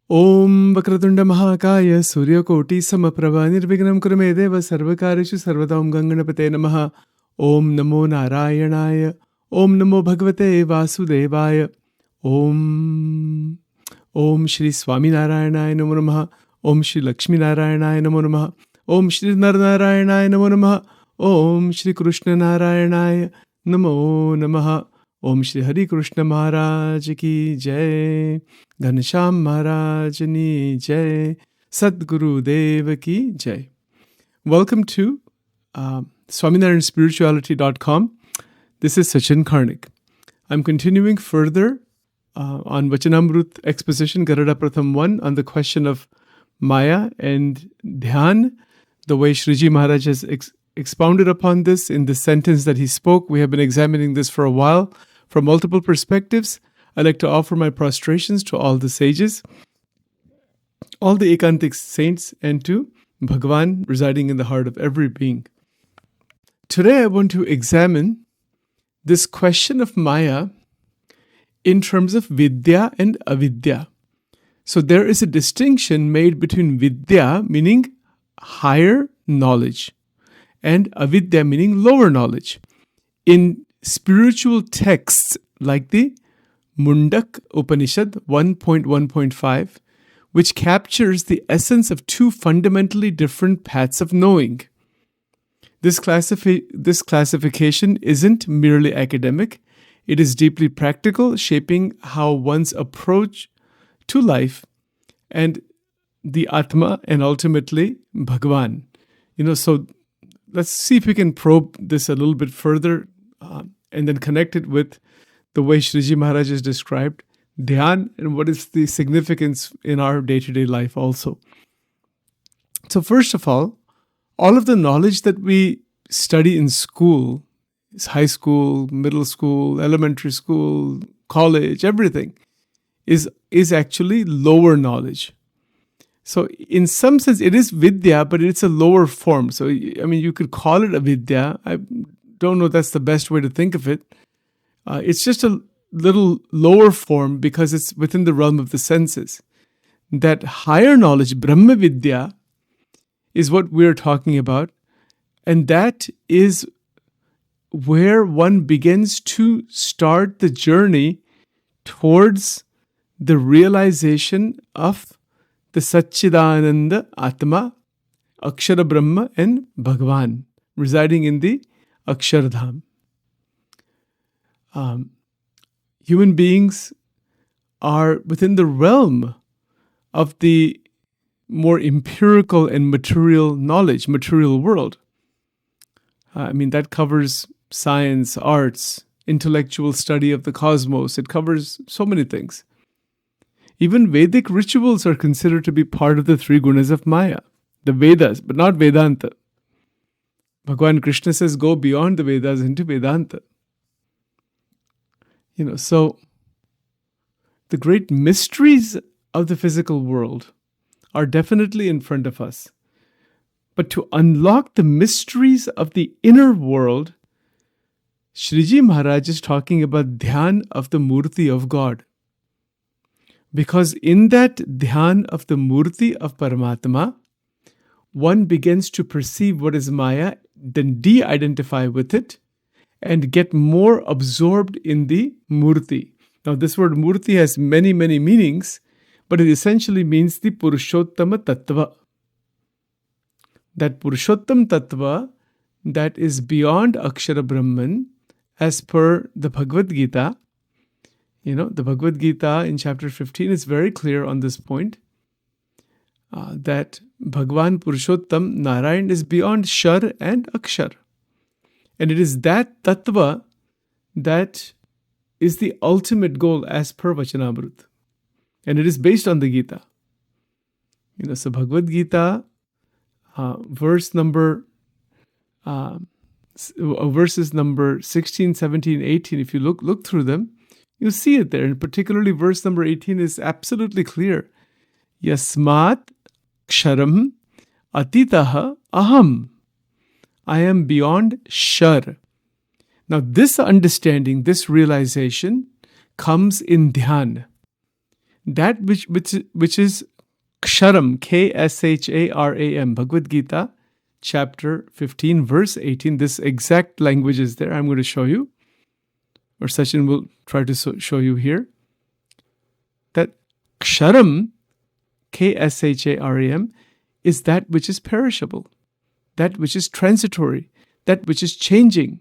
Om Vakratunda Mahakaya Suryakoti Samaprabha Nirvignam Kurumedeva Sarvakarishu Sarvadam Ganganapate Namaha. Om Namo Narayanaya. Om Namo Bhagavate Vasudevaya. Om Shri Swami Narayanaya Namo Namaha. Om Shri Lakshmi Narayanaya Namo Namaha. Om Shri Narnaranaya Namo Namaha. Om Shri Krishna Narayanaya Namo Namaha. Om Shri Hari Krishna Maharaj Ki Jai. Ghanasham Maharaj Ni Jai. Sadguru Deva Ki Jai. Welcome to SwaminarayanSpirituality.com. This is Sachin Karnik. I'm continuing further on Vachanamrut Exposition, Garada Pratham 1, on the question of Maya and Dhyan, the way Shriji Maharaj has expounded upon this in the sentence that he spoke. We have been examining this for a while from multiple perspectives. I'd like to offer my prostrations to all the sages, all the Ekantik saints, and to Bhagavan residing in the heart of every being. Today I want to examine this question of Maya in terms of Vidya and Avidya. So there is a distinction made between Vidya, meaning higher knowledge, and Avidya, meaning lower knowledge. In spiritual texts like the Mundak Upanishad 1.1.5, which captures the essence of two fundamentally different paths of knowing. This classification isn't merely academic, it is deeply practical, shaping how one's approach to life and the Atma and ultimately Bhagavan. So let's see if we can probe this a little bit further and then connect it with the way Shriji Maharaj has described Dhyan and what is the significance in our day-to-day life also. So first of all of the knowledge that we study in school, high school, middle school, elementary school, college, everything, is actually lower knowledge. So in some sense, it is Vidya, but it's a lower form. So, you could call it a Vidya. I don't know if that's the best way to think of it. It's just a little lower form because it's within the realm of the senses. That higher knowledge, Brahma Vidya, is what we're talking about. And that is where one begins to start the journey towards the realization of the Satchidananda Atma, Akshara Brahma, and Bhagavan residing in the Akshardham. Human beings are within the realm of the more empirical and material knowledge, material world. That covers science, arts, intellectual study of the cosmos. It covers so many things. Even Vedic rituals are considered to be part of the three gunas of Maya, the Vedas, but not Vedanta. Bhagavan Krishna says, go beyond the Vedas into Vedanta. So the great mysteries of the physical world are definitely in front of us. But to unlock the mysteries of the inner world, Shriji Maharaj is talking about Dhyan of the Murti of God. Because in that Dhyan of the Murti of Paramatma, one begins to perceive what is Maya, then de-identify with it, and get more absorbed in the Murti. Now this word Murti has many, many meanings, but it essentially means the Purushottama Tattva. That Purushottam Tattva that is beyond Akshara Brahman, as per the Bhagavad Gita. The Bhagavad Gita in chapter 15 is very clear on this point, that Bhagavan Purushottam Narayan is beyond Shar and Akshar. And it is that Tattva that is the ultimate goal as per Vachanamrut. And it is based on the Gita. So Bhagavad Gita, verses number 16, 17, 18, if you look through them, you see it there. And particularly verse number 18 is absolutely clear. Yasmat ksharam atitaha aham. I am beyond Shar. Now this understanding, this realization comes in Dhyan. that which is ksharam, K-S-H-A-R-A-M, Bhagavad Gita, chapter 15, verse 18. This exact language is there. I'm going to show you, or Sachin will try to show you here, that ksharam, K-S-H-A-R-A-M, is that which is perishable, that which is transitory, that which is changing.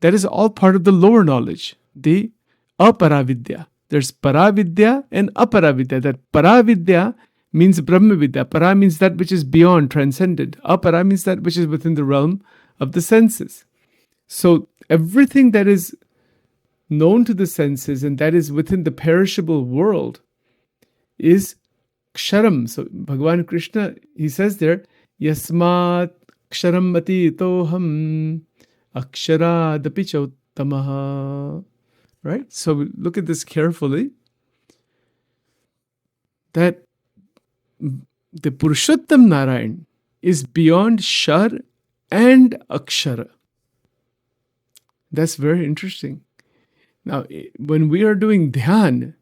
That is all part of the lower knowledge, the aparavidya. There's paravidya and aparavidya. That paravidya means brahmavidya. Para means that which is beyond, transcendent. Apara means that which is within the realm of the senses. So everything that is known to the senses and that is within the perishable world is ksharam. So Bhagavan Krishna, he says there, yasmat ksharam atitoham akshara dapichottamaha. Right? So look at this carefully. That the Purushottam Narayan is beyond shar and akshara. That's very interesting. Now, when we are doing dhyan,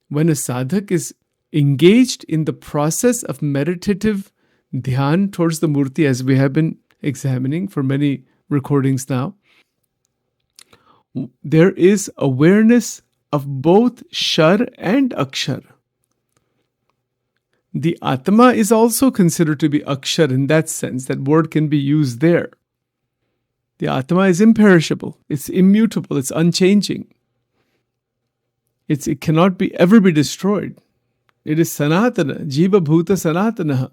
when a sadhak is engaged in the process of meditative dhyan towards the murti, as we have been examining for many recordings now, there is awareness of both shar and akshar. The Atma is also considered to be akshar in that sense. That word can be used there. The Atma is imperishable. It's immutable. It's unchanging. It cannot ever be destroyed. It is sanatana, jiva bhuta sanatana.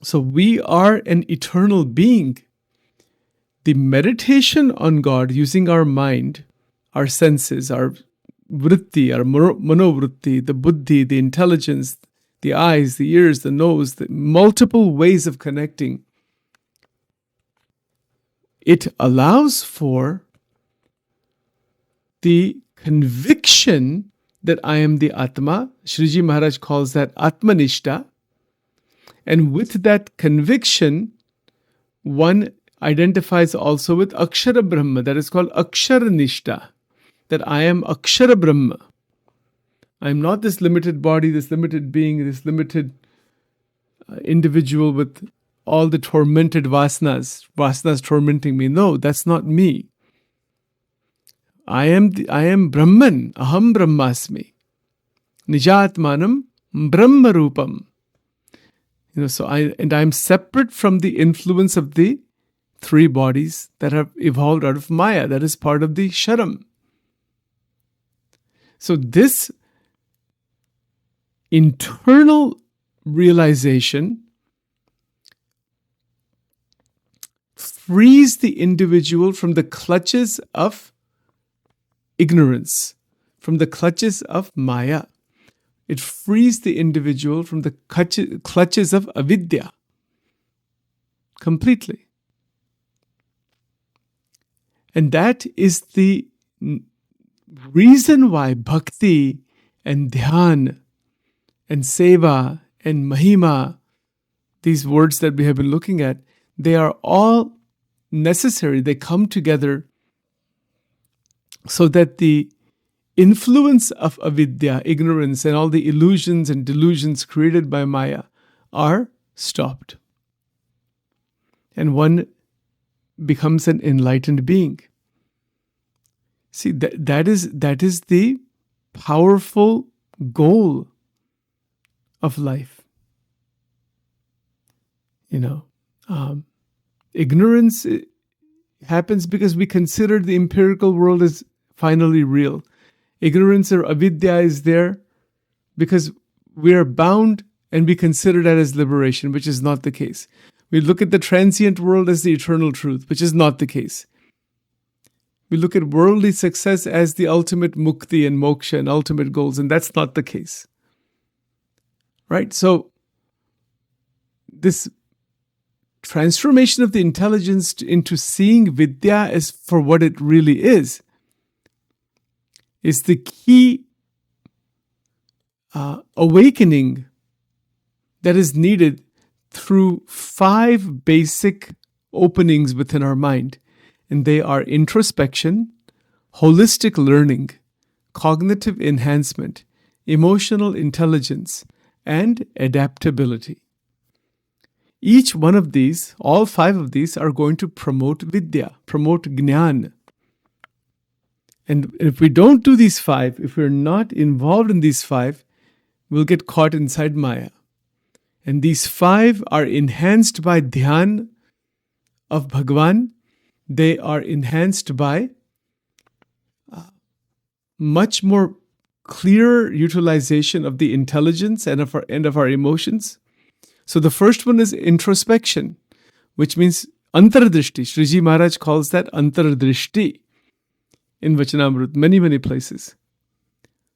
So we are an eternal being. The meditation on God using our mind, our senses, our vritti, our manovritti, the buddhi, the intelligence, the eyes, the ears, the nose, the multiple ways of connecting, it allows for the conviction that I am the Atma. Shriji Maharaj calls that Atmanishta. And with that conviction, one identifies also with Akshara Brahma. That is called Akshara Nishta. That I am Akshara Brahma. I am not this limited body, this limited being, this limited individual with all the tormented vasanas tormenting me. No, that's not me. I am Brahman. Aham Brahmasmi. Nijatmanam Brahma Rupam. So I'm separate from the influence of the three bodies that have evolved out of Maya. That is part of the Sharam. So this internal realization frees the individual from the clutches of ignorance, from the clutches of Maya. It frees the individual from the clutches of avidya completely. And that is the reason why bhakti and dhyan and seva and mahima, these words that we have been looking at, they are all necessary. They come together so that the influence of avidya, ignorance, and all the illusions and delusions created by Maya are stopped. And one becomes an enlightened being. See, that is the powerful goal of life. Ignorance happens because we consider the empirical world as finally real. Ignorance or avidya is there because we are bound and we consider that as liberation, which is not the case. We look at the transient world as the eternal truth, which is not the case. We look at worldly success as the ultimate mukti and moksha and ultimate goals, and that's not the case. Right? So, this transformation of the intelligence into seeing vidya as for what it really is the key awakening that is needed through 5 basic openings within our mind. And they are introspection, holistic learning, cognitive enhancement, emotional intelligence, and adaptability. Each one of these, all 5 of these, are going to promote vidya, promote jnana. And if we don't do these 5, if we're not involved in these 5, we'll get caught inside Maya. And these 5 are enhanced by dhyan of Bhagwan. They are enhanced by much more clear utilization of the intelligence and of our emotions. So the first one is introspection, which means antardrishti. Sriji Maharaj calls that antardrishti in Vachanamrut, many places.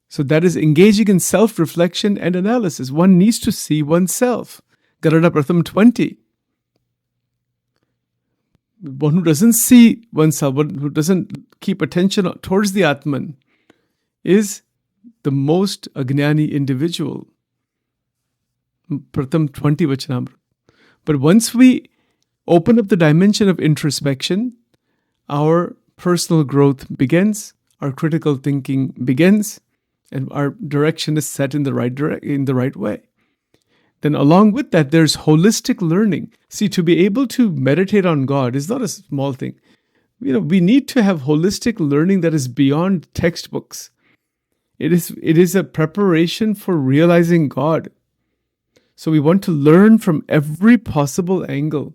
So that is engaging in self-reflection and analysis. One needs to see oneself. Garada Pratham 20. One who doesn't see oneself, one who doesn't keep attention towards the Atman, is the most ajnani individual. Pratham 20 Vachanamrut. But once we open up the dimension of introspection, our personal growth begins, our critical thinking begins, and our direction is set in the right way. Then along with that, there's holistic learning. See, to be able to meditate on God is not a small thing. We need to have holistic learning that is beyond textbooks. It is a preparation for realizing God. So we want to learn from every possible angle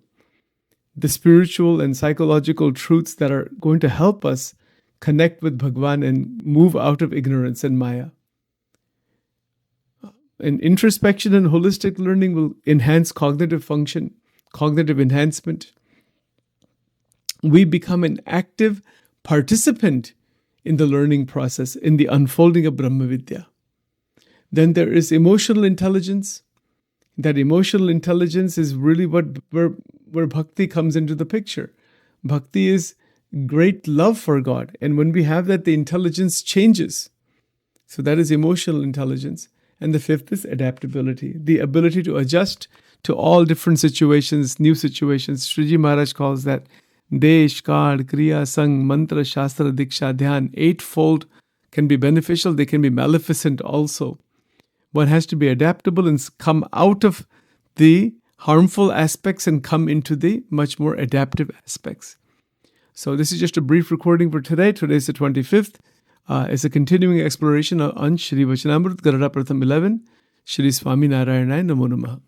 the spiritual and psychological truths that are going to help us connect with Bhagwan and move out of ignorance and Maya. And introspection and holistic learning will enhance cognitive function, cognitive enhancement. We become an active participant in the learning process, in the unfolding of Brahma Vidya. Then there is emotional intelligence. That emotional intelligence is really where bhakti comes into the picture. Bhakti is great love for God. And when we have that, the intelligence changes. So that is emotional intelligence. And the 5th is adaptability, the ability to adjust to all different situations, new situations. Sriji Maharaj calls that Desh, Kard, Kriya, Sang, Mantra, Shastra, Diksha, Dhyan. 8-fold can be beneficial, they can be maleficent also. One has to be adaptable and come out of the harmful aspects and come into the much more adaptive aspects. So this is just a brief recording for today. Today is the 25th. It's a continuing exploration on Shri Vachanamrut, Garada Pratham 11. Shri Swami Narayana Namo Namaha.